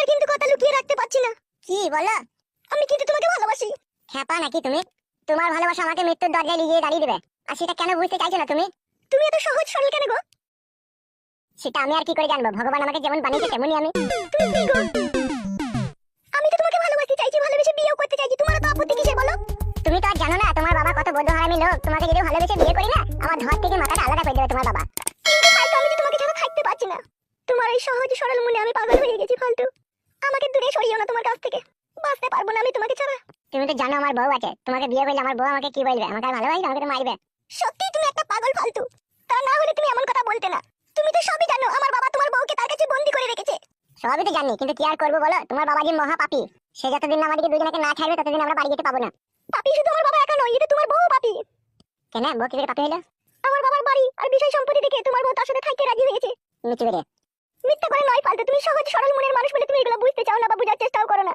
তোমার কিন্তু কথা লুকিয়ে রাখতে পারছি না। কি বলো? আমি কিন্তু তোমাকে ভালোবাসি। খেপা নাকি তুমি? তোমার ভালোবাসা আমাকে মৃত্যুর দরজায় নিয়ে দাঁড়িয়ে দেবে, আর সেটা কেন বুঝতে চাইছো না তুমি? তুমি এত সহজ সরল কেন গো? সেটা আমি আর কি করে জানবো? ভগবান আমাকে যেমন বানিয়েছে তেমনই আমি। তুমি কি গো? আমি তো তোমাকে ভালোবাসতে চাইছি, ভালোবেসে বিয়েও করতে চাইছি, তোমার তো আপত্তি কিসে বলো? তুমি তো আর জানো না তোমার বাবা কত বদ্ধ হারামি লোক। তোমাকে যদি ভালোবেসে বিয়ে করি না, আমার ধর থেকে মাথাটা আলাদা করে দেবে তোমার বাবা। কিন্তু ফালতু, আমি তো তোমাকে ছাড়া থাকতে পারছি না। তোমার এই সহজ সরল মনে আমি পাগল হয়ে গেছি ফালতু। আমাকে দূরে সরিও না তোমার কাছ থেকে, বাঁচতে পারবো না আমি তোমাকে ছাড়া। তুমি তো জানো আমার বউ আছে, তোমাকে বিয়ে করলে আমার বউ আমাকে কি বলবে? আমাকে আর ভালোবাসবে, আমাকে তো মারবে। সত্যি তুমি একটা পাগল ফালতু। তা না হলে তুমি এমন কথা বলতে না। তুমি তো সবই জানো, আমার বাবা তোমার বউকে তার কাছে বন্দি করে রেখেছে। সবই তো জানি, কিন্তু কি আর করবো বলো? তোমার বাবা যে মহা পাপী, সে যতদিন না আমাদেরকে দুজনকে না ছাড়বে ততদিন আমরা বাড়ি যেতে পাবো না। পাপী শুধু আমার বাবা একা নয়, এটা তোমার বউ পাপী। কেন বউ কি করে পাপী হলো? আমার বাবার বাড়ি আর বিষয় সম্পত্তি দেখে তোমার বউ তার সাথে থাকতে রাজি হয়েছে। মিচি করে। মিথ্যা করে নয় ফালতু, তুমি সহজ সরল মনের মানুষ বলে তুমি এগুলো বুঝতে চাও না বা বোঝার চেষ্টাও করো না।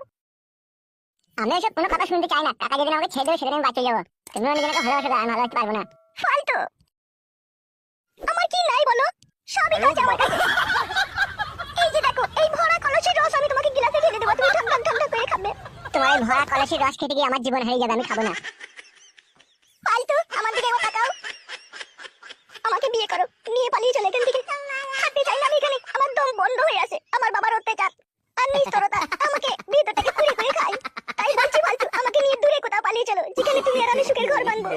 আমি এসব কোনো কথা শুনতে চাই না। টাকা যেদিন আমাকে ছেড়ে দেবে সেদিন আমি বাঁচিয়ে যাবো। তুমি অন্যজনকে ভালোবাসো, আমি ভালোবাসতে পারবো না। ফালতু। আমার কি নাই বলো? সবই আছে আমার কাছে। এই যে দেখো, এই ভরা কলসির রস আমি তোমাকে গিলাসে ঢেলে দেবো, তুমি ঠক ঠক ঠক ঠক করে খাবে। তোমার এই ভরা কলসির রস খেতে গিয়ে আমার জীবন হারিয়ে যাবে, আমি খাবো না। ফালতু, আমার দিকে একবার তাকাও। আমাকে বিয়ে করো, নিয়ে পালিয়ে চলে এখান থেকে। থাকতে চাই না আমি এখানে, আমার দম বন্ধ হয়ে আসে। আমার বাবার অত্যাচার আর নিষ্ঠুরতা আমাকে ভিতর থেকে কুড়ে কুড়ে খায়। তাই বলছি ফালতু, আমাকে নিয়ে দূরে কোথাও পালিয়ে চলো, যেখানে তুমি আর আমি সুখের ঘর বাঁধবো।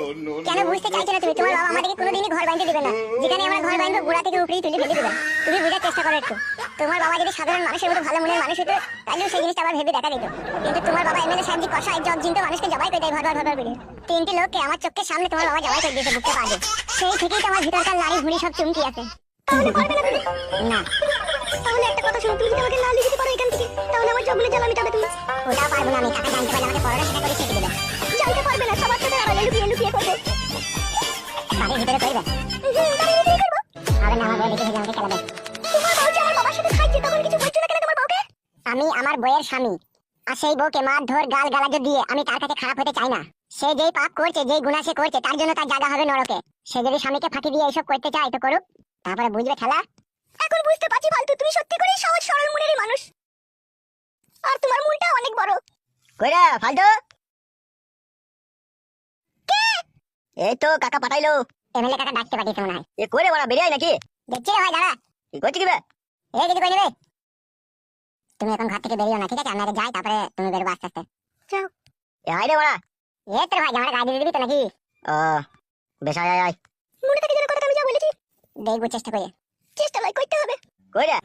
কেন বুঝতে চাইছো না তুমি? তোমার বাবা আমাদেরকে কোনোদিনই ঘর বাঁধতে দেবে না। যেখানে আমরা ঘর বাঁধবো গোড়া থেকে উপরেই তুলে ফেলে দেবে। তুমি বোঝার চেষ্টা করো একটু। তোমার বাবা যদি সাধারণ মানুষের মতো ভালো মনের মানুষ হতো, তাহলে সেই জিনিসটা আবার ভেবে দেখা যেত। কিন্তু তোমার বাবা এমএলএ সাহেব কষাই জগ জিনতে মানুষকে জবাই করে দেয়, ভর ভর ভর ভর করে। তিনটি লোককে আমার চোখের সামনে তোমার বাবা জবাই করে দিয়েছে বুকতে পারে। সেই থেকেই তো আমার ভিতরকার নারী ভুঁড়ি সব চুমকি আছে। তাহলে পারবে না তুমি? না। তাহলে একটা কথা শোনো, তুমি যদি আমাকে না লিখতে পারো এখান থেকে, তাহলে আমার জগলে জ্বালা মিটাবে তুমি। ওটাও পারবো না আমি। টাকা জানতে পারলে আমাকে পড়াটা সেটা করে শিখে দেবে। জানতে পারবে না, সবার সাথে আড়ালে লুকিয়ে লুকিয়ে করবে। বাড়ির ভিতরে করবে? বাড়ির ভিতরে করবো। হবে না, আমার বউ দেখে আমাকে খেলাবে। তোমার বউ যে আমার বাবার সাথে খাইছে, তখন কিছু বলছো না কেন তোমার বউকে? আমি আমার বইয়ের স্বামী, আর সেই বউকে মারধর গাল গালাজ দিয়ে আমি তার কাছে খারাপ হতে চাই না। সে যেই পাপ করছে, যেই গুনাহ সে করছে, তার জন্য তার জায়গা হবে নরকে। সে যদি স্বামীকে ফাঁকি দিয়ে এইসব করতে চায় তো করুক, তারপরে বুঝবে খেলা। এখন বুঝতে পারছি ফালতু, তুমি সত্যি করে সহজ সরল মনেরই মানুষ। আর তোমার মনটা অনেক বড়। কইরা ফালতু। এই তো কাকা পাঠাইলো। এমএলএ কাকা ডাকতে পাঠিয়েছে মনে হয়। এ কইরে বড়া বেরিয়ে আয় নাকি? দেখছি রে ভাই, দাঁড়া। কি করছিস কি বে? এই কিছু করে নেবে। তুমি এখন ঘর থেকে বেরিও না, ঠিক আছে? আমি আগে যাই, তারপরে তুমি বেরোবো আস্তে আস্তে। যাও। এ আয় রে বড়া। এই তোর ভাই জামাটা গায়ে দিয়ে দিবি তো নাকি? ও বেশ আয় আয় আয়। মনে থাকে যেন কথাটা আমি যা বলেছি। দেখবো চেষ্টা করে। চেষ্টা নয়, করতে হবে। কইরা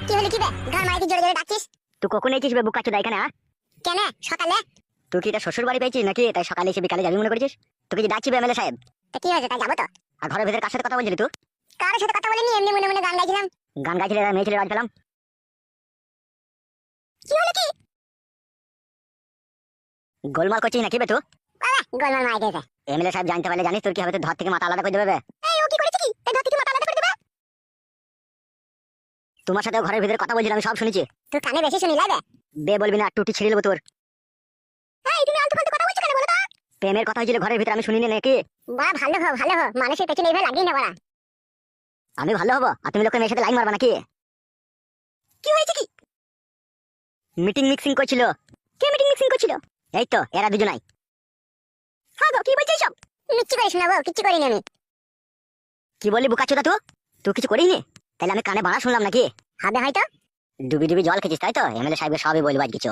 কি হলো কি বে? ঘর মাইকে জোরে জোরে ডাকছিস তুই কখন এসেছিস বে বুকাচ্ছ এখানে? হ্যাঁ কেন? সকালে? তুই কি এটা শ্বশুর বাড়ি পেয়েছিস নাকি তাই সকালে এসে বিকালে যাবি মনে করছিস? তোকে কি ডাকছি এমএলএ সাহেব? তো কি হয়েছে, তাই যাবো তো। আর ঘরের ভিতরে কার সাথে কথা বলছিলি তুই? কারোর সাথে কথা বলিনি, এমনি মনে মনে গান গাইছিলাম। গান গাইছিলি আর মেয়ে ছেলে রাজ পেলাম। কি হলো কি? গোলমাল করছিস নাকি বে তুই? বাবা গোলমাল মাই দিয়েছে। এমএলএ সাহেব জানতে পারলে জানিস তোর কি হবে? তোর ধর থেকে মাথা আলাদা করে দেবে বে। এই ও কি করেছে কি? তাই ধর থেকে মাথা আলাদা করে দেবে? তোমার সাথে ঘরের ভিতরে কথা বলছিলাম, আমি সব শুনেছি। তুই কানে বেশি শুনি লাগে। বে বলবি না, টুটি ছিঁড়ে দেবো তোর। এই তুমি আলতু ফালতু কথা বলছো কেন বলো তো? প্রেমের কথা হয়েছিল ঘরের ভিতরে, আমি শুনিনি নাকি? বাবা ভালো হো ভালো হো, মানুষের পেছনে এইভাবে লাগিয়ে না বাড়া। আমি ভালো হবো আর তুমি লোকের মেয়ের সাথে লাইন মারবা নাকি? কি হয়েছে কি? মিটিং মিক্সিং করছিল। কে মিটিং মিক্সিং করছিল? এই তো এরা দুজনাই। হ্যাঁ গো, কি বলছিস সব? মিচ্ছি করে শোনাবো, কিচ্ছু করিনি আমি। কি বললি বুকাচোদা? তুই কিছু করিনি? তাহলে আমি কানে বাড়া শুনলাম নাকি? হবে হয়তো। ডুবি ডুবি জল খেয়েছিস তাই তো? এমএলএ সাহেবকে সবই বলবো আজ কিছু।